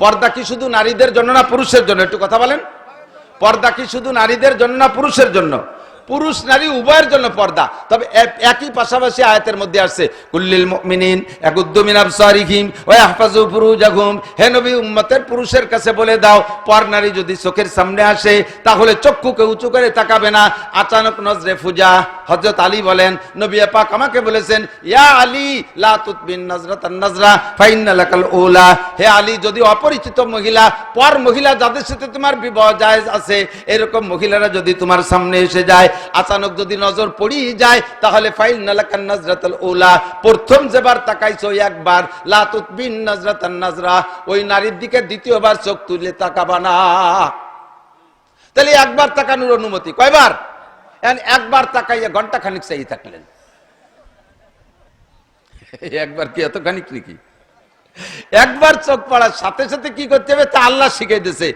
পর্দা কি শুধু নারীদের জন্য না পুরুষের জন্য? একটু কথা বলেন। পর্দা কি শুধু নারীদের জন্য না পুরুষের জন্য? পুরুষ নারী উভয়ের জন্য পর্দা। তবে একই পাশাপাশি আয়াতের মধ্যে আসছে কুল্লিল মুমিনিন ইয়াগুদ্দু মিন আবসারিহিম ওয়া ইয়াহফাজু ফুরুজাহুম। হে নবী, উম্মতের পুরুষের কাছে বলে দাও, পর নারী যদি চোখের সামনে আসে তাহলে চক্ষুকে উঁচু করে তাকাবে না। আচানক নজরে ফুজা। হযরত আলী বলেন, নবী পাক আমাকে বলেছেন, ইয়া আলী লা তুতবিন নাজরাতান নাজরা ফাইন্না লাকাল উলা। হে আলী, যদি অপরিচিত মহিলা, পর মহিলা যাদের সাথে তোমার বিবাহ জায়েজ আছে, এরকম মহিলারা যদি তোমার সামনে এসে যায়, আচানক যদি নজর পড়িয়ে যায়, তাহলে ফাইন্না লাকান নাজরাতুল উলা, প্রথম যেবার তাকাইছো একবার, লা তুতবিন নাজরাতান নাজরা, ওই নারীর দিকে দ্বিতীয়বার চোখ তুলে তাকাবা না। তাহলে একবার তাকানোর অনুমতি। কয়বার? একবার তাকাইয়া ঘন্টা খানিক চাই থাকলেন। একবার কি এত খানিক নাকি? একবার চোখ পড়ার সাথে সাথে কি করতে হবে তা আল্লাহ শিখিয়ে দিয়েছে।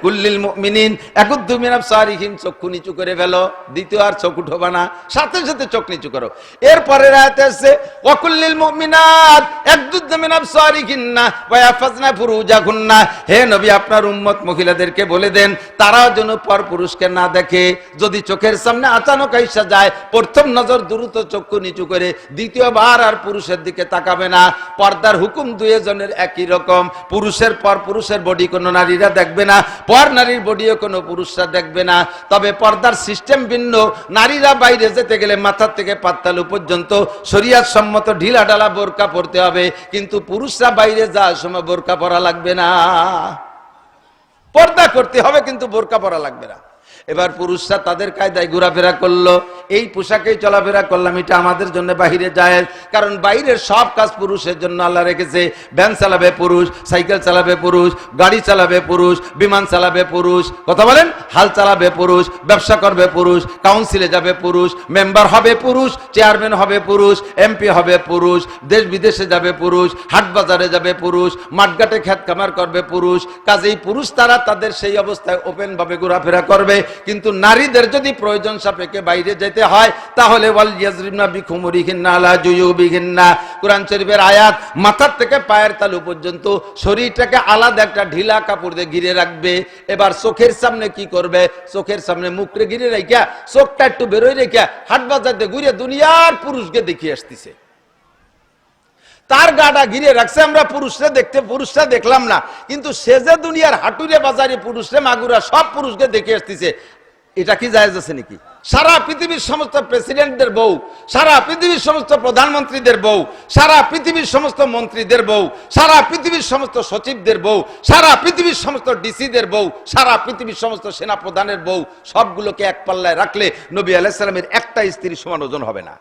কুল্লিল মুমিনিন ইয়াগুদ্দু মিন আবসারিহিম, চক্ষু নিচু করে ফেলো, দ্বিতীয় আর চোখ উঠাবা না, সাথে সাথে চোখ নিচু করো। এরপরে আয়াতে আছে ওয়া কুল্লিল মুমিনাত ইয়াগুদ্দু মিন আবসারিহিন্না ওয়া ইয়াহফাজনা ফুরুজাহুন্না। হে নবী, আপনার উম্মত মহিলাদেরকে বলে দেন তারাও যেন পর পুরুষকে না দেখে। যদি চোখের সামনে আচানক আইসা যায়, প্রথম নজর দ্রুত চক্ষু নিচু করে, দ্বিতীয়বার আর পুরুষের দিকে তাকাবে না। পর্দার হুকুম দুইজনের একই রকম। পুরুষের পর পুরুষের বডি কোনো নারীরা দেখবে না, পর নারীর বডিও কোনো পুরুষরা দেখবে না। তবে পর্দার সিস্টেম ভিন্ন। নারীরা বাইরে যেতে গেলে মাথার থেকে পাত্তালু পর্যন্ত শরিয়ত সম্মত ঢিলা ঢালা বোরকা পরতে হবে, কিন্তু পুরুষরা বাইরে যাওয়ার সময় বোরকা পরা লাগবে না। পর্দা করতে হবে কিন্তু বোরকা পরা লাগবে না। এবার পুরুষরা তাদের কায়দায় ঘোরাফেরা করলো, এই পোশাকেই চলাফেরা করলাম, এটা আমাদের জন্য বাহিরে যায়। কারণ বাইরের সব কাজ পুরুষের জন্য আল্লাহ রেখেছে। ভ্যান চালাবে পুরুষ, সাইকেল চালাবে পুরুষ, গাড়ি চালাবে পুরুষ, বিমান চালাবে পুরুষ, কথা বলেন, হাল চালাবে পুরুষ, ব্যবসা করবে পুরুষ, কাউন্সিলে যাবে পুরুষ, মেম্বার হবে পুরুষ, চেয়ারম্যান হবে পুরুষ, এমপি হবে পুরুষ, দেশ বিদেশে যাবে পুরুষ, হাট বাজারে যাবে পুরুষ, মাঠঘাটে খেত খামার করবে পুরুষ। কাজেই পুরুষ তারা তাদের সেই অবস্থায় ওপেন ভাবে ঘোরাফেরা করবে। কিন্তু নারীদের যদি প্রয়োজন সাপেক্ষে বাইরে যেতে হয়, তাহলে ওয়াল ইয়াজরিবনা বিখুমুরিহিন্না আলা জুয়ুবিহিন্না। কুরআন শরীফের আয়াত, মাথার থেকে পায়ের তালু পর্যন্ত শরীরটাকে আলাদা একটা ঢিলা কাপড় দিয়ে ঘিরে রাখবে। এবার চোখের সামনে কি করবে? চোখের সামনে মুখরে ঘিরে রেখা, চোখটা একটু বেরোয় রেখা, হাট বাজার দিয়ে ঘুরে দুনিয়ার পুরুষকে দেখিয়ে আসতেছে। তার গাটা ঘিরে রাখছে, আমরা পুরুষরা দেখলাম না, কিন্তু সে যে দুনিয়ার হাটুরে বাজারে পুরুষরে মাগুরা সব পুরুষকে দেখে আসতেছে। এটা কি জায়েজ আছে নাকি? সারা পৃথিবীর সমস্ত প্রেসিডেন্টদের বউ, সারা পৃথিবীর সমস্ত প্রধানমন্ত্রীদের বউ, সারা পৃথিবীর সমস্ত মন্ত্রীদের বউ, সারা পৃথিবীর সমস্ত সচিবদের বউ, সারা পৃথিবীর সমস্ত ডিসিদের বউ, সারা পৃথিবীর সমস্ত সেনা প্রধানের বউ, সবগুলোকে এক পাল্লায় রাখলে নবী আলাইহিস সালামের একটা স্ত্রী সমান ওজন হবে না।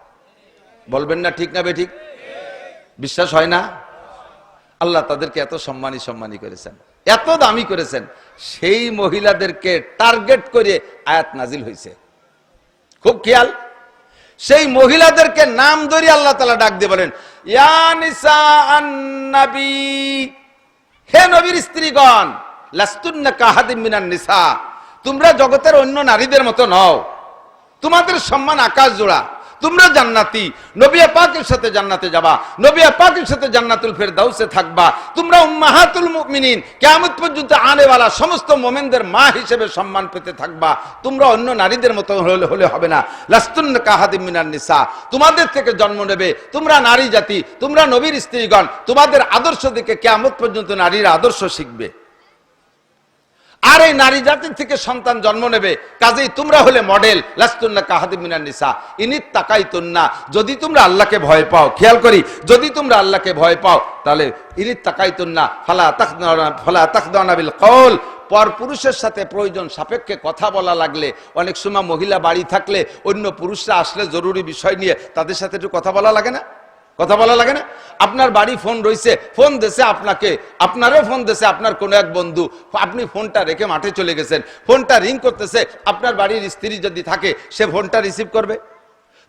বলবেন না ঠিক না বেঠিক? বিশ্বাস হয় না? আল্লাহ তাদেরকে এত সম্মানী করেছেন, এত দামি করেছেন, সেই মহিলাদেরকে টার্গেট করে আয়াত নাজিল হয়েছে। খুব খেয়াল, সেই মহিলাদেরকে নাম ধরে আল্লাহ তাআলা ডাক দিয়ে বলেন, ইয়া নিসা আন-নবী, হে নবীর স্ত্রীগণ, লাস্তুন্না কাহাদিম মিনান নিসা, তোমরা জগতের অন্য নারীদের মতো নও, তোমাদের সম্মান আকাশ জোড়া, তোমরা জান্নাতি, নবী পাকের সাথে জান্নাতে যাবা, নবী পাকের সাথে জান্নাতুল ফেরদাউসে থাকবা, তোমরা উম্মাহাতুল মুমিনিন, কিয়ামত পর্যন্ত আনেওয়ালা সমস্ত মুমিনদের মা হিসেবে সম্মান পেতে থাকবা। তোমরা অন্য নারীদের মতো হলে হবে না। লাস্তুন্না কাহাদিম মিনান নিসা, তোমাদের থেকে জন্ম নেবে, তোমরা নারী জাতি, তোমরা নবীর স্ত্রীগণ, তোমাদের আদর্শ দেখে কিয়ামত পর্যন্ত নারীরা আদর্শ শিখবে। আর এই নারী জাতির থেকে সন্তান জন্ম নেবে, কাজেই তোমরা হলে মডেল। লাস্তুন্না কাহাদিম মিনান নিসা ইনিত তাকাইতুন্না, যদি তোমরা আল্লাহকে ভয় পাও, খেয়াল করি, যদি তোমরা আল্লাহকে ভয় পাও, তাহলে ইনিত তাকাইতুন্না ফালা তাখদানা বিল কওল, পর পুরুষের সাথে প্রয়োজন সাপেক্ষে কথা বলা লাগলে, অনেক সময় মহিলা বাড়ি থাকলে অন্য পুরুষরা আসলে জরুরি বিষয় নিয়ে তাদের সাথে একটু কথা বলা লাগে না? কথা বলা লাগে না? আপনার বাড়ি ফোন রয়েছে, ফোন দেশে আপনাকে, আপনারও ফোন দেশে আপনার কোনো এক বন্ধু, আপনি ফোনটা রেখে মাঠে চলে গেছেন, ফোনটা রিং করতেছে, আপনার বাড়ির স্ত্রী যদি থাকে সে ফোনটা রিসিভ করবে?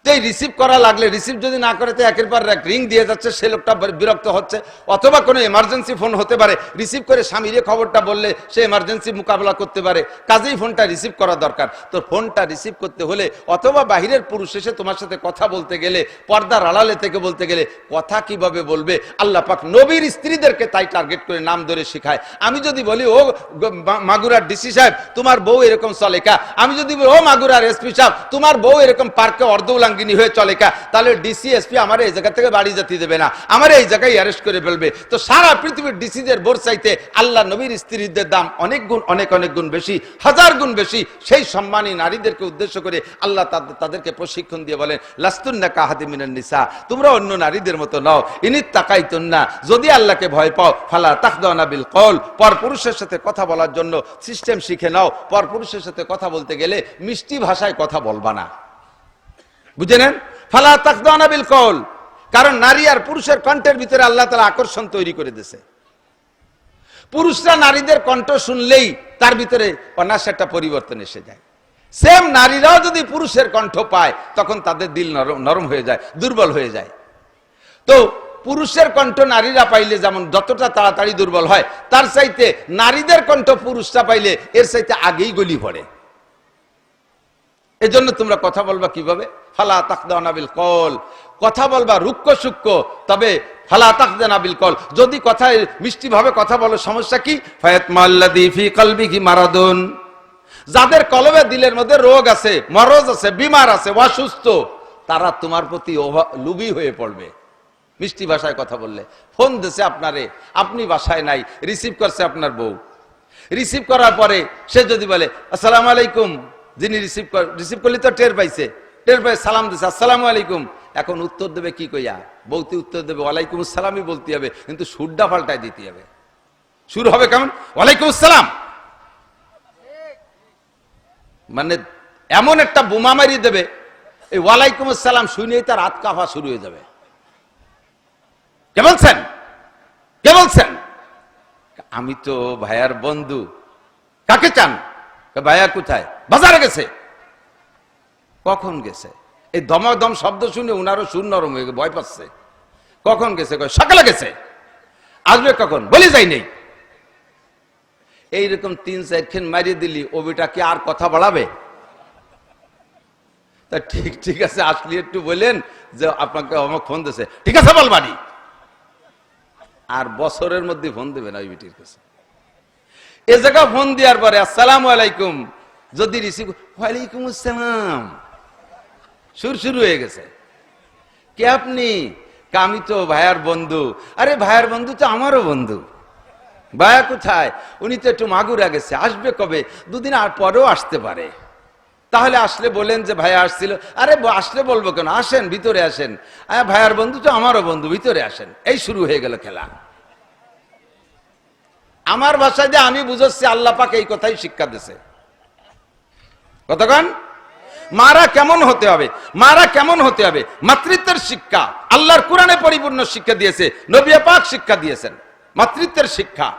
তো এই রিসিভ করা লাগলে, রিসিভ যদি না করে তো একের পর এক রিং দিয়ে যাচ্ছে, সে লোকটা বিরক্ত হচ্ছে, অথবা কোনো এমার্জেন্সি ফোন হতে পারে, রিসিভ করে স্বামীরে খবরটা বললে সে এমার্জেন্সি মোকাবেলা করতে পারে, কাজেই ফোনটা রিসিভ করা দরকার। তো ফোনটা রিসিভ করতে হলে অথবা বাহিরের পুরুষ এসে তোমার সাথে কথা বলতে গেলে, পর্দার আড়ালে থেকে বলতে গেলে কথা কিভাবে বলবে, আল্লাহ পাক নবীর স্ত্রীদেরকে তাই টার্গেট করে নাম ধরে শেখায়। আমি যদি বলি ও মাগুরার ডিসি সাহেব তোমার বউ এরকম চলে কা, আমি যদি বলি ও মাগুরার এসপি সাহেব তোমার বউ এরকম পার্কে অর্ধউলাঙ্গিনী হয়ে চলে কা, তাহলে ডিসি এসপি আমার এই জায়গা থেকে বাড়ি যেতে দেবে না, আমার এই জায়গায় অ্যারেস্ট করে ফেলবে। তো সারা পৃথিবীর ডিসিদের বোর চাইতে আল্লাহ নবীর স্ত্রীদের দাম অনেক গুণ, অনেক অনেক গুণ বেশি, হাজার গুণ বেশি। সেই সম্মানী নারীদেরকে উদ্দেশ্য করে আল্লাহ তাদেরকে প্রশিক্ষণ দিয়ে বলেন, লাস্তুন্না কাহাদি মিনান নিসা, তোমরা অন্য নারীদের মতো নও, ইনিত তাকাইতুন্না, যদি আল্লাহকে ভয় পাও, ফালা তাখদানা বিল কওল, পরপুরুষের সাথে কথা বলার জন্য সিস্টেম শিখে নাও। পরপুরুষের সাথে কথা বলতে গেলে মিষ্টি ভাষায় কথা বলবা না, বুঝে নেন? ফালা তাখদানা বিল কওল, কারণ নারী আর পুরুষের কণ্ঠের ভিতরে আল্লাহ তাআলা আকর্ষণ তৈরি করে দিয়েছে। পুরুষরা নারীদের কণ্ঠ শুনলেই তার ভিতরে অনায়াসে একটা পরিবর্তন এসে যায়। সেম নারীরাও যদি পুরুষের কণ্ঠ পায় তখন তাদের দিল নরম হয়ে যায়, দুর্বল হয়ে যায়। তো পুরুষের কণ্ঠ নারীরা পাইলে যেমন যতটা তাড়াতাড়ি দুর্বল হয়, তার চাইতে নারীদের কণ্ঠ পুরুষরা পাইলে এর চাইতে আগেই গলি পড়ে। এজন্য তোমরা কথা বলবা কিভাবে? ফালা তাখদানা বিল কওল, কথা বলবা রুক্ষ সূক্ষ্ম, তবে ফালা তাখদানা বিল কওল, যদি কথায় মিষ্টি ভাবে কথা বলো, সমস্যা কি? ফায়াতমাল্লাযী ফি কলবিহি মারাদুন, যাদের কলবে দিলের মধ্যে রোগ আছে, মরজ আছে, বিমার আছে, অসুস্থ, তারা তোমার প্রতি লোভী হয়ে পড়বে মিষ্টি ভাষায় কথা বললে। ফোন দিছে আপনারে, আপনি বাসায় নাই, রিসিভ করছে আপনার বউ, রিসিভ করার পরে সে যদি বলে আসসালামু আলাইকুম, যিনি রিসিভ করলে তো টের পাইছে, টের পাই সালাম দিছে আসসালামু আলাইকুম, এখন উত্তর দেবে কি কইয়া? বলতে উত্তর দেবে ওয়ালাইকুম আসসালামই বলতে হবে, কিন্তু সুরটা পাল্টায় দিতে হবে। সুর হবে কেমন? ওয়ালাইকুম আসসালাম, মানে এমন একটা বোমা মারি দেবে, এই ওয়ালাইকুম আসসালাম শুনেই তার হাত কাঁপা শুরু হয়ে যাবে। কে বলছেন? কে বলছেন? আমি তো ভাইয়ার বন্ধু। কাকে চান? ভাইয়া কোথায়? বাজারে গেছে। কখন গেছে? এই দমাদম শব্দ শুনে উনারও সুর নরম হয়ে ভয় পাচ্ছে। কখন গেছে? সকালে গেছে। আসবে কখন? বলে যাই নেই। এইরকম 3-4 মারিয়ে দিলি ও বেটা কি আর কথা বাড়াবে? তা ঠিক আছে, আসলে একটু বললেন যে আপনাকে আমার ফোন দিয়েছে, ঠিক আছে বলবানি, আর বছরের মধ্যে ফোন দেবে না ওই বেটির কাছে। এ জায়গা ফোন দেওয়ার পরে আসসালামু আলাইকুম, যদি রিসিভ ওয়ালাইকুম আসসালাম, শুরু হয়ে গেছে। কে আপনি? আমি তো ভাইয়ার বন্ধু। আরে ভাইয়ার বন্ধু তো আমারও বন্ধু। ভাইয়া কোথায়? উনি তো একটু মাগুরা গেছে, আসবে কবে? 2 দিন আর পরেও আসতে পারে। তাহলে আসলে বলেন যে ভাইয়া আসছিল। আরে আসলে বলবো কেন, আসেন ভিতরে আসেন। ভাইয়ার বন্ধু তো আমারও বন্ধু, ভিতরে আসেন। এই শুরু হয়ে গেল খেলা। আমার ভাষায় যে আমি বুঝাচ্ছি, আল্লাহ পাক এই কথাই শিক্ষা দিয়েছে। কতক্ষণ? মারা কেমন হতে হবে, মারা কেমন হতে হবে, মাতৃত্বের শিক্ষা আল্লাহর কোরআনে পরিপূর্ণ শিক্ষা দিয়েছে, নবী পাক শিক্ষা দিয়েছেন মাতৃত্বের শিক্ষা।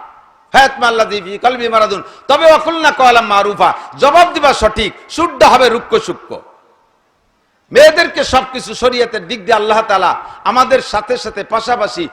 তবে ওয়াকুলনা কওলাম মারুফা, জবাব দিবা সঠিক, শুদ্ধ হবে রুক্ষ সূক্ষ্ম। মেয়েদেরকে সবকিছু শরীয়তের দিক দিয়ে আল্লাহ তাআলা আমাদের সাথে সাথে পাশাপাশি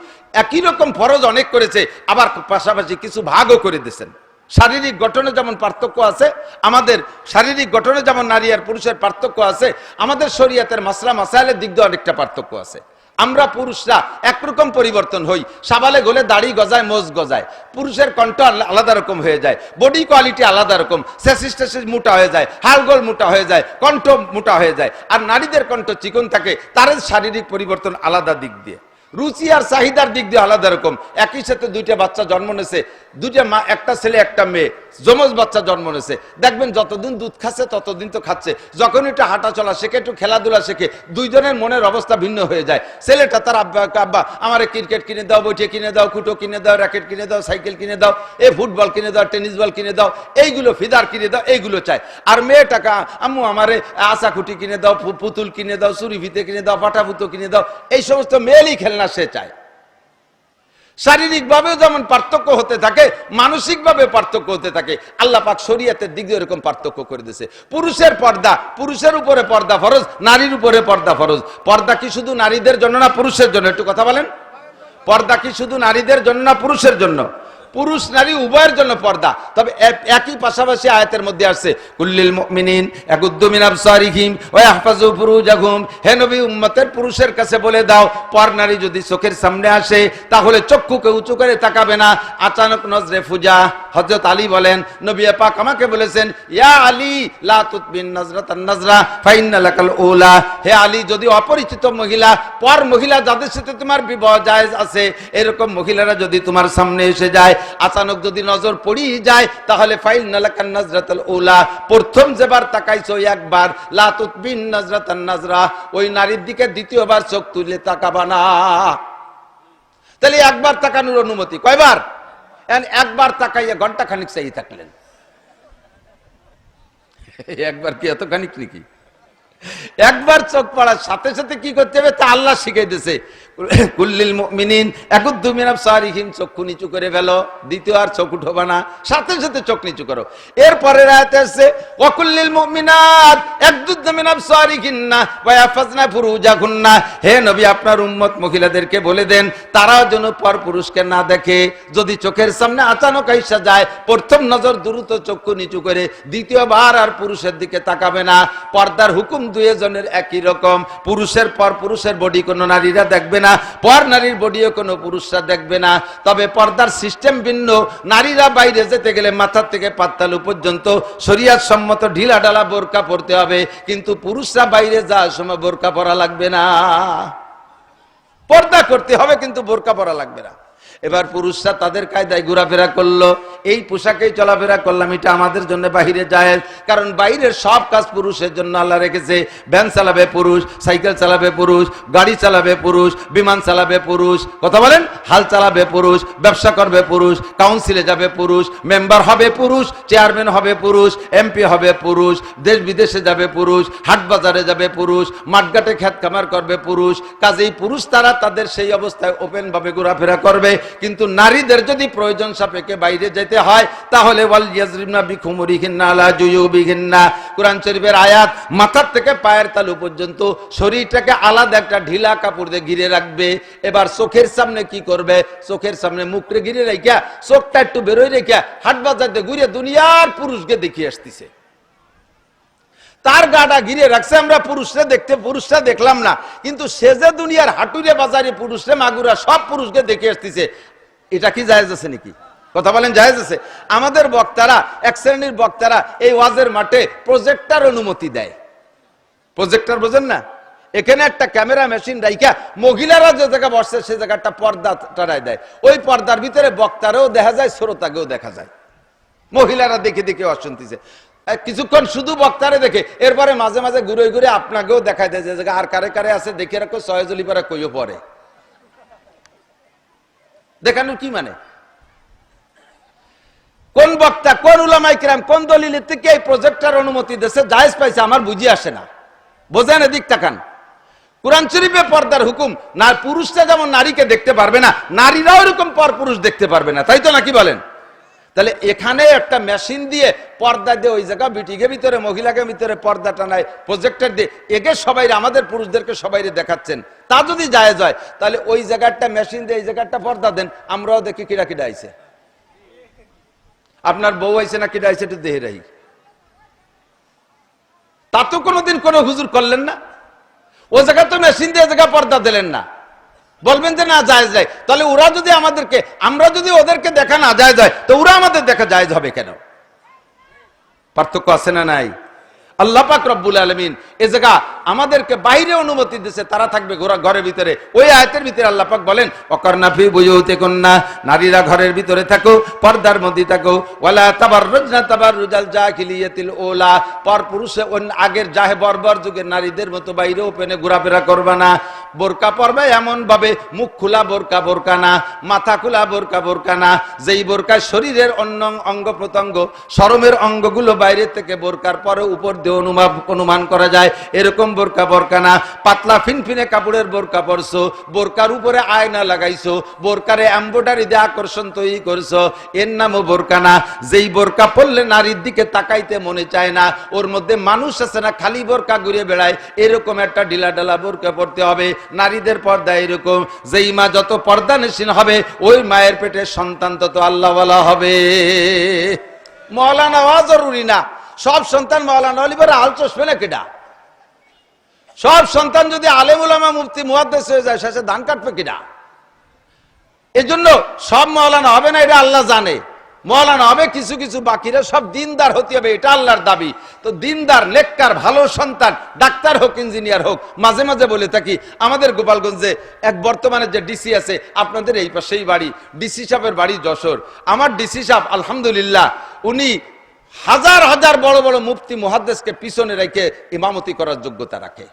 একই রকম ফরজ অনেক করেছে, আবার পাশাপাশি কিছু ভাগও করে দিয়েছেন। শারীরিক গঠনে যেমন পার্থক্য আছে, আমাদের শারীরিক গঠনে যেমন নারী আর পুরুষের পার্থক্য আছে, আমাদের শরীয়তের মাসলা মাসাইলের দিক দিয়ে অনেকটা পার্থক্য আছে। আমরা পুরুষরা একরকম পরিবর্তন হই, সাবালে গলে দাড়ি গজায়, মোজ গজায়, পুরুষের কণ্ঠ আলাদা রকম হয়ে যায়, বডি কোয়ালিটি আলাদা রকম, সেসিস মোটা হয়ে যায়, হালগোল মোটা হয়ে যায়, কণ্ঠ মোটা হয়ে যায়। আর নারীদের কণ্ঠ চিকন থাকে, তার শারীরিক পরিবর্তন আলাদা দিক দিয়ে, রুচি আর চাহিদার দিক দিয়ে আলাদা রকম। একই সাথে 2টা বাচ্চা জন্ম নিয়েছে, 2টা মা, একটা ছেলে একটা মেয়ে, যমজ বাচ্চা জন্ম নিয়েছে। দেখবেন যতদিন দুধ খাচ্ছে ততদিন তো খাচ্ছে, যখন একটু হাঁটা চলা শেখে, একটু খেলাধুলা শেখে, 2 জনের মনের অবস্থা ভিন্ন হয়ে যায়। ছেলেটা তার আব্বা আমারে ক্রিকেট কিনে দাও, বইটি কিনে দাও, কুটো কিনে দাও, র্যাকেট কিনে দাও, সাইকেল কিনে দাও, ফুটবল কিনে দাও, টেনিস বল কিনে দাও, এইগুলো ফিদার কিনে দাও, এইগুলো চায়। আর মেয়েটাকে আম্মু আমারে আশা খুঁটি কিনে দাও, পুতুল কিনে দাও, চুরি ফিতে কিনে দাও, পাটা পুতো কিনে দাও, এই সমস্ত মেয়েরই খেলনা সে চায়। শারীরিকভাবেও যেমন পার্থক্য হতে থাকে, মানসিকভাবে পার্থক্য হতে থাকে। আল্লাহ পাক শরীয়তের দিক দিয়ে এরকম পার্থক্য করে দিয়েছে। পুরুষের পর্দা, পুরুষের উপরে পর্দা ফরজ, নারীর উপরে পর্দা ফরজ। পর্দা কি শুধু নারীদের জন্য না পুরুষের জন্য? একটু কথা বলেন। পর্দা কি শুধু নারীদের জন্য না পুরুষের জন্য? পুরুষ নারী উভয়ের জন্য পর্দা। তবে একই পাশাপাশি আয়াতের মধ্যে আসছে কুল্লিল মুমিনিন ইয়াগুদ্দু মিন আবসারিহিম ওয়া ইয়াহফাজু ফুরুজাহুম। হে নবী, উম্মতের পুরুষের কাছে বলে দাও, পর নারী যদি চোখের সামনে আসে তাহলে চক্ষুকে উঁচু করে তাকাবে না। আচানক নজরে ফুজা। হযরত আলী বলেন, নবী পাক আমাকে বলেছেন, ইয়া আলী লা তুতবিন নজরাতান নজরা ফাইন্না লাকাল উলা। হে আলী, যদি অপরিচিত মহিলা, পর মহিলা যাদের সাথে তোমার বিবাহ জায়েজ আছে, এরকম মহিলারা যদি তোমার সামনে এসে যায়, আচানক যদি নজর পড়ি যায়, তাহলে ফাইন্না লাকান নজরাতুল উলা, প্রথম যেবার তাকাইছো একবার, লা তুতবিন নজরাতান নজরা, ওই নারীর দিকে দ্বিতীয়বার চোখ তুলে তাকাবা না। তাহলে একবার তাকানোর অনুমতি, কয়বার? একবার তাকাইয়া ঘন্টা খানিক চাই থাকলেন। একবার কি এত খানিক নাকি? একবার চোখ পড়ার সাথে সাথে কি করতে হবে তা আল্লাহ শিখিয়ে দিয়েছে। কুল্লিল মুমিনিন ইয়াগুদ্দু মিন আবসারিহিম, চক্ষু নিচু করে ফেলো, দ্বিতীয় আর চোখ উঠাবে না, সাথে সাথে চোখ নিচু করো। এরপরের আয়াতে আছে ওয়া কুল্লিল মুমিনাত ইয়াগুদ্দু মিন আবসারিহিন্না ওয়া ইয়াহফাজনা ফুরুজাহুন্না। হে নবী, আপনার উম্মত মহিলাদেরকে বলে দেন তারাও যেন পর পুরুষকে না দেখে। যদি চোখের সামনে আচানক আইসা যায়, প্রথম নজর দ্রুত চক্ষু নিচু করে, দ্বিতীয়বার আর পুরুষের দিকে তাকাবে না। পর্দার হুকুম দুইজনের একই রকম। পুরুষের পর পুরুষের বডি কোনো নারীরা দেখবে না, পর নারীর বডিও কোনো পুরুষরা দেখবে না। তবে পর্দার সিস্টেম ভিন্ন। নারীরা বাইরে যেতে গেলে মাথা থেকে পাত্তালু পর্যন্ত শরিয়ত সম্মত ঢিলা ঢালা বোরকা পরতে হবে, কিন্তু পুরুষরা বাইরে যাওয়ার সময় বোরকা পরা লাগবে না। পর্দা করতে হবে কিন্তু বোরকা পরা লাগবে না। এবার পুরুষরা তাদের কায়দায় ঘোরাফেরা করলো, এই পোশাকেই চলাফেরা করলাম, এটা আমাদের জন্য বাহিরে জায়েজ। কারণ বাইরের সব কাজ পুরুষের জন্য আল্লাহ রেখেছে। ভ্যান চালাবে পুরুষ, সাইকেল চালাবে পুরুষ, গাড়ি চালাবে পুরুষ, বিমান চালাবে পুরুষ, কথা বলেন, হাল চালাবে পুরুষ, ব্যবসা করবে পুরুষ, কাউন্সিলে যাবে পুরুষ, মেম্বার হবে পুরুষ, চেয়ারম্যান হবে পুরুষ, এমপি হবে পুরুষ, দেশ বিদেশে যাবে পুরুষ, হাট বাজারে যাবে পুরুষ, মাঠঘাটে খেত খামার করবে পুরুষ। কাজেই পুরুষ তারা তাদের সেই অবস্থায় ওপেন ভাবে ঘোরাফেরা করবে। কিন্তু নারীদের যদি প্রয়োজন সাপেক্ষে বাইরে যেতে হয়, তাহলে ওয়াল ইয়াজরিবনা বিখুমুরিহিন্না আলা জুয়ুবিহিন্না, কোরআন শরীফের আয়াত, মাথার থেকে পায়ের তালু পর্যন্ত শরীরটাকে আলাদা একটা ঢিলা কাপড় দিয়ে ঘিরে রাখবে। এবার চোখের সামনে কি করবে? চোখের সামনে মুখরে ঘিরে রেখা, চোখটা একটু বেরোয় রেখা, হাট বাজারে ঘুরে দুনিয়ার পুরুষকে দেখিয়ে আসতেছে। তার গাটা ঘিরে রাখছে, আমরা পুরুষরা দেখতে, পুরুষরা দেখলাম না, কিন্তু সে যে দুনিয়ার হাটুরে বাজারে পুরুষরা মাগুরা সব পুরুষকে দেখে আসতেছে। এটা কি জায়েজ আছে নাকি? কথা বলেন, জায়েজ আছে? আমাদের বক্তারা, এক শ্রেণীর বক্তারা এই ওয়াজের মাঠে প্রজেক্টর অনুমতি দেয়। প্রজেক্টর বোঝেন না? এখানে একটা ক্যামেরা মেশিন রাইখা মহিলারা যে জায়গা বসছে সে জায়গাটা পর্দা টারাই দেয়। ওই পর্দার ভিতরে বক্তারও দেখা যায়, শ্রোতাকেও দেখা যায়। মহিলারা দেখে দেখে অশান্তিছে, কিছুক্ষণ শুধু বক্তারে দেখে, এরপরে মাঝে মাঝে ঘুরে ঘুরে আপনাকেও দেখায় দেয় যে আর কারে কারে আছে দেখে রাখো, সহজলি পারা কইও পরে। দেখানোর কি মানে? কোন বক্তা, কোন উলামায়ে কিরাম, কোন দলিলের থেকে এই প্রজেক্টর অনুমতি দেশে জায়েজ পাইছে আমার বুঝি আসে না। বোঝেন, এদিক তাকান। কুরআন শরীফে পর্দার হুকুম, না পুরুষরা যেমন নারীকে দেখতে পারবে না, নারীরাও এরকম পর পুরুষ দেখতে পারবে না, তাই তো নাকি বলেন? তাহলে এখানে একটা মেশিন দিয়ে পর্দা দিয়ে ওই জায়গা বিটিকে ভিতরে, মহিলাকে ভিতরে পর্দা টানায় প্রজেক্টর দিয়ে, একে সবাই আমাদের পুরুষদেরকে সবাই দেখাচ্ছেন, তা যদি জায়েজ হয় তাহলে ওই জায়গাটা মেশিন দিয়ে এই জায়গাটা পর্দা দেন, আমরাও দেখি কিরা কিরা আইছে। আপনার বউ আইছে না কিরা আইছে একটু দেখে রাখি। তা তো কোনোদিন কোনো হুজুর করলেন না। ও জায়গা তো মেশিন দিয়ে জায়গা পর্দা দিলেন না, বলবেন যে না জায়েজ যায়। তাহলে ওরা যদি আমাদেরকে, আমরা যদি ওদেরকে দেখা না জায়েজ হয়, তো ওরা আমাদের দেখা জায়েজ হবে কেন? পার্থক্য আছে না নাই? আল্লাহ পাক রব্বুল আলামিন এই জায়গা আমাদেরকে বাইরে অনুমতি দিয়েছে, তারা থাকবে ঘরের ভিতরে। ওই আয়াতের ভিতরে আল্লাহ পাক বলেন ওয়াকারনা ফি বুয়ুতিকুন্না, নারীরা ঘরের ভিতরে থাকো, পর্দার মধ্যে থাকো, ওয়ালা তাবাররুজনা তাবাররুজাল জাহিলিয়াতিল উলা, পর পুরুষে আগের জাহে বর্বর যুগের নারীদের মতো বাইরে ওপেনে ঘোরাফেরা করবা না। বোরকা পরবে এমন ভাবে মুখ খোলা বোরকা বোরকা না, মাথা খোলা বোরকা বোরকা না, যেই বোরকায় শরীরের অন্য অঙ্গ প্রত্যঙ্গ শরমের অঙ্গগুলো বাইরে থেকে বোরকার পরে উপর দিয়ে অনুমান করা যায় এরকম বোরকা বোরকা না। পাতলা ফিনফিনে কাপড়ের বোরকা পরছো, বোরকার উপরে আয়না লাগাইছো, বোরকারে এমব্রয়ডারি দিয়ে আকর্ষণ তৈরি করছো, এর নামও বোরকা না। যেই বোরকা পরলে নারীর দিকে তাকাইতে মনে চায় না, ওর মধ্যে মানুষ আছে না, খালি বোরকা ঘুরে বেড়ায়, এরকম একটা ঢিলা ঢালা বোরকা পরতে হবে। নারীদের পর্দা এরকম, যেই মা যত পর্দানশীল হবে ওই মায়ের পেটে সন্তান তত আল্লাহওয়ালা হবে। মওলানা হওয়া জরুরি না, সব সন্তান মওলানা হলে পরে আল চশবে না কেডা? সব সন্তান যদি আলেম উলামা মুফতি মুহাদ্দিস হয়ে যায় শেষে ধান কাটবে কিনা? এজন্য সব মওলানা হবে না, এটা আল্লাহ জানে। মওলানা হবে কিছু কিছু, বাকিরা সব দিনদার হতে হবে, এটা আল্লাহর দাবি। তো দিনদার নেককার ভালো সন্তান, ডাক্তার হোক ইঞ্জিনিয়ার হোক। মাঝে মাঝে বলে থাকি আমাদের গোপালগঞ্জে এক বর্তমানে যে ডিসি আছে, আপনাদের এই পাশেই বাড়ি, ডিসি সাহেবের বাড়ি যশোর। আমার ডিসি সাহেব আলহামদুলিল্লাহ উনি হাজার হাজার বড় বড় মুফতি মুহাদ্দিসকে পিছনে রেখে ইমামতি করার যোগ্যতা রাখে।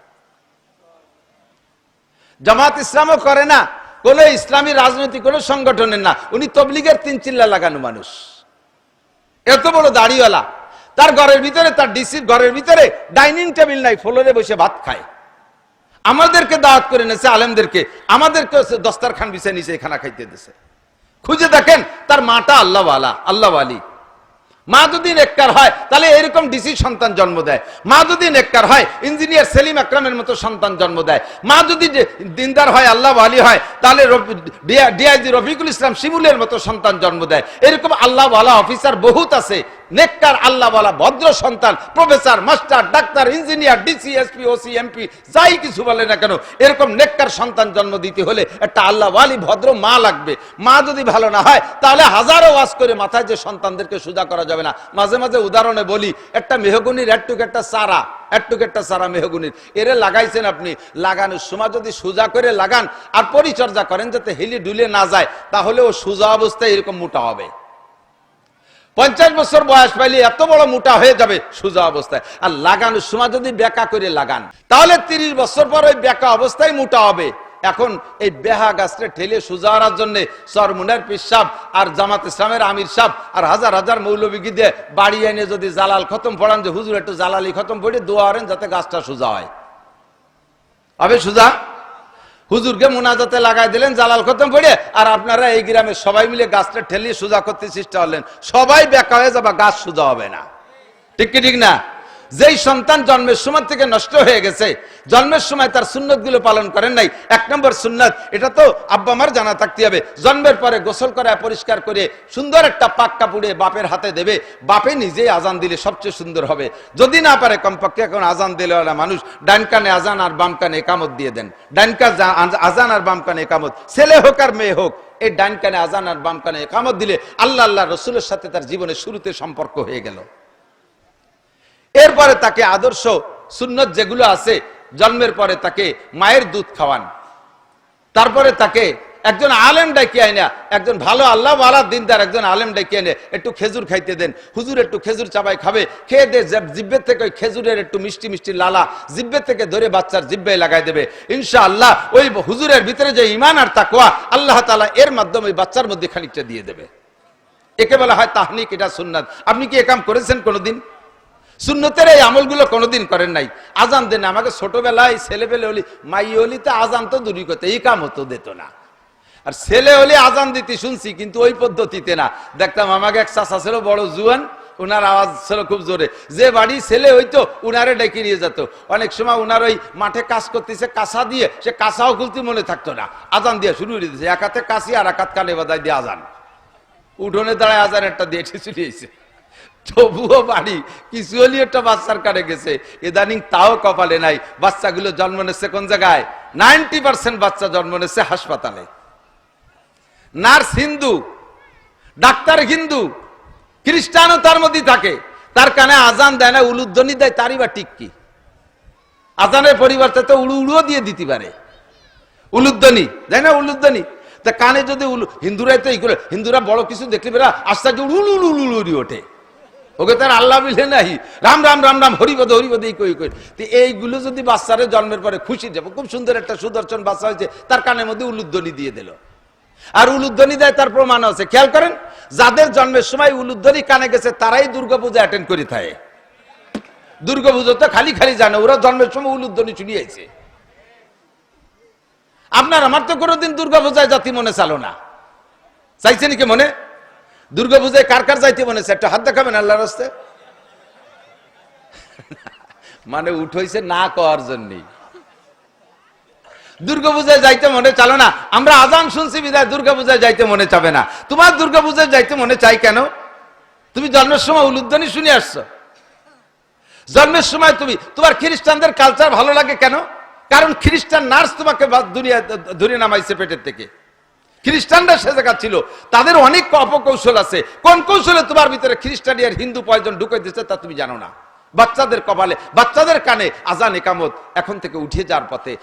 জামাত ইসলামও করে না, কোন ইসলামী রাজনৈতিক কোন সংগঠনের না, উনি তবলিগের 3 চিল্লা লাগানো মানুষ, এত বড় দাড়িওয়ালা। তার ঘরের ভিতরে, তার ডিসির ঘরের ভিতরে ডাইনিং টেবিল নাই, ফ্লোরে বসে ভাত খায়। আমাদেরকে দাওয়াত করে নেছে, আলেমদেরকে, আমাদেরকে দস্তারখান বিছিয়ে নিচে খানা খাইতে দিছে। খুঁজে দেখেন তার মাটা আল্লাহওয়ালা, আল্লাহওয়ালি। মা যদি নেককার হয় তাহলে এরকম ডিসি সন্তান জন্ম দেয়। মা যদি নেককার হয় ইঞ্জিনিয়ার সেলিম আকরামের মতো সন্তান জন্ম দেয়। মা যদি দিনদার হয়, আল্লাহ ওয়ালি হয়, তাহলে ডিআইজি রফিকুল ইসলাম শিমুলের মতো সন্তান জন্ম দেয়। এরকম আল্লাহ ওয়ালা অফিসার বহুত আছে, নেককার আল্লাহ ওয়ালা ভদ্র সন্তান, professor, master, doctor, engineer, DC, SP, OC, MP, যাই কিছু বলে না কেন, এরকম নেককার সন্তান জন্ম দিতে হলে একটা আল্লাহ ওয়ালি ভদ্র মা লাগবে। মা যদি ভালো না হয় তাহলে হাজারো ওয়াজ করে মাথায় যে সন্তানদেরকে সোজা করা যাবে না। মাঝে মাঝে উদাহরণে বলি, একটা মেহগনির একটুক একটা চারা মেহগনির এরে লাগাইছেন আপনি, লাগানোর সময় যদি সোজা করে লাগান আর পরিচর্যা করেন যাতে হেলি ডুলে না যায়, তাহলে ও সোজা অবস্থায় এরকম মোটা হবে। 50 বছর বয়স পাইলে এত বড় মোটা হয়ে যাবে সোজা অবস্থায়। আর লাগানোর সময় যদি বেঁকা করে লাগান তাহলে 30 বছর পর ওই বেঁকা অবস্থায় মোটা হবে। এখন এই বেহা গাছটা ঠেলে সোজা হওয়ার জন্য চরমুনার পীর সাহেব আর জামাত ইসলামের আমির সাহেব আর হাজার হাজার মৌলবী দিয়ে বাড়ি এনে যদি জালাল খতম পড়ান, যে হুজুর একটু জালালি খতম পড়ে দোয়া করেন যাতে গাছটা সোজা হয়, হবে সোজা। হুজুরকে মোনাজাতে লাগাই দিলেন জালাল খতম পড়ে, আর আপনারা এই গ্রামের সবাই মিলে গাছটা ঠেলিয়ে সোজা করতে চেষ্টা করলেন, সবাই বেঁকা হয়ে যাবে, গাছ সোজা হবে না। ঠিক কি ঠিক না? যেই সন্তান জন্মের সময় থেকে নষ্ট হয়ে গেছে, জন্মের সময় তার সুন্নত গুলো পালন করেন নাই, 1 নম্বর সুন্নত, এটা তো আব্বা মার জানা থাকতে হবে। জন্মের পরে গোসল করে পরিষ্কার করে সুন্দর একটা পাক কাপড়ে বাপের হাতে দেবে, বাপে নিজেই আজান দিলে সবচেয়ে সুন্দর হবে। যদি না পারে কমপক্ষে এখন আজান দিলে মানুষ ডান কানে আজান আর বাম কানে একামত দিয়ে দেন। ডান কানে আজান আর বাম কানে একামত, ছেলে হোক আর মেয়ে হোক, এই ডান কানে আজান আর বাম কানে একামত দিলে আল্লাহ আল্লাহ রসুলের সাথে তার জীবনের শুরুতে সম্পর্ক হয়ে গেল। এরপরে তাকে আদর্শ সুন্নত যেগুলো আছে, জন্মের পরে তাকে মায়ের দুধ খাওয়ান, তারপরে তাকে একজন আলেম ডাকি আইনা, একজন ভালো আল্লাহ ওয়ালা দিনদার একজন আলেম ডাকি এনে একটু খেজুর খাইতে দেন। হুজুর একটু খেজুর চাবাই খাবে, খেয়ে দে জিব্বের থেকে ওই খেজুরের একটু মিষ্টি মিষ্টি লালা জিব্বের থেকে ধরে বাচ্চার জিব্বায় লাগাই দেবে। ইনশাআল্লাহ ওই হুজুরের ভিতরে যে ঈমান আর তাকওয়া, আল্লাহ তাআলা এর মাধ্যমে ওই বাচ্চার মধ্যে খানিকটা দিয়ে দেবে। একে বলা হয় তাহনিক, এটা সুন্নাত। আপনি কি এ কাম করেছেন কোনোদিন? সুন্নতের এই আমলগুলো কোনোদিন করেন নাই। আজান দেন, আমাকে ছোটবেলায় ছেলেবেলে হলি মাই হলিতে আজান তো দূরই করতে, এই কাম হতো দিত না। আর ছেলে হলে আজান দিতে শুনছি, কিন্তু ওই পদ্ধতিতে না। দেখতাম আমাকে এক চাচা ছিল বড় জুয়ান, উনার আওয়াজ ছিল খুব জোরে, যে বাড়ি ছেলে হইতো উনারে ডেকে নিয়ে যেত। অনেক সময় উনার ওই মাঠে কাজ করতেছে কাঁচা দিয়ে, সে কাঁচাও খুলতে মনে থাকতো না, আজান দিয়ে শুরু করে দিয়েছে, এক হাতে কাশি আর এক হাত কানে বাজায় দিয়ে আজান, উঠোনে দাঁড়ায় আজান একটা দিয়ে চলিয়েছে। তবুও বাড়ি কিছু হলি একটা বাচ্চার কানে গেছে। ইদানিং তাও কপালে নাই। বাচ্চাগুলো জন্ম নিচ্ছে কোন জায়গায়? 90% বাচ্চা জন্ম নিচ্ছে হাসপাতালে। নার্স হিন্দু, ডাক্তার হিন্দু, খ্রিস্টানও তার মধ্যে থাকে, তার কানে আজান দেয় না, উলুধ্বনি দেয়, তারই বা ঠিক কি? আজানের পরিবর্তে তো উড়ু উড়ুও দিয়ে দিতে পারে, উলুধ্বনি দেয় না, উলুধ্বনি। তা কানে যদি হিন্দুরাই তো এইগুলো, হিন্দুরা বড় কিছু দেখলে বেরা আশ্চর্য উড়ু উড়ু উড়ু উড়ি ওঠে। ওকে তার আল্লাহ মিলে নাই, রাম রাম রাম রাম হরিপদ হরিপদ এই কই কই। তো এইগুলো যদি বাচ্চারে জন্মের পরে খুশি যাবো, খুব সুন্দর একটা সুদর্শন বাচ্চা হয়েছে, তার কানের মধ্যে উলুধ্বনি দিয়ে দিল, আর উলুধ্বনি দেয় তার প্রমাণ আছে। খেয়াল করেন, যাদের জন্মের সময় উলুধ্বনি কানে গেছে তারাই দুর্গাপূজা অ্যাটেন্ড করে থাকে। দুর্গাপূজা তো খালি খালি জানে, ওরা জন্মের সময় উলুধ্বনি শুনিয়েছে। আপনার আমার তো কোনোদিন দুর্গাপূজায় জাতি মনে চালো না, চাইছে নাকি মনে? দুর্গাপূজায় কার কার যাইতে মনে চায়? একটা হাত দেখাবেন আল্লাহর রাস্তে। মানে উঠইছে না করার জন্যই। দুর্গাপূজায় যাইতে মনে চালো না, আমরা আজান শুনছি বিদায় দুর্গাপূজায় যাইতে মনে চাবে না। তোমার দুর্গাপূজায় যাইতে মনে চাই কেন? তুমি জন্মের সময় উলুধ্বনি শুনে আসছো। জন্মের সময় তোমার খ্রিস্টানদের কালচার ভালো লাগে কেন? কারণ খ্রিস্টান নার্স তোমাকে দুনিয়া ধরে নামাইছে পেটের থেকে। খ্রিস্টানরা সে জায়গা ছিল, তাদের অনেক অপকৌশল আছে। কোন কৌশলে তোমার ভিতরে খ্রিস্টানি আর হিন্দু পয়জন ঢুকে দিচ্ছে তা তুমি জানো না। বাচ্চাদের কপালে, বাচ্চাদের কানে আজান একামত এখন থেকে উঠে যাওয়ার পথে।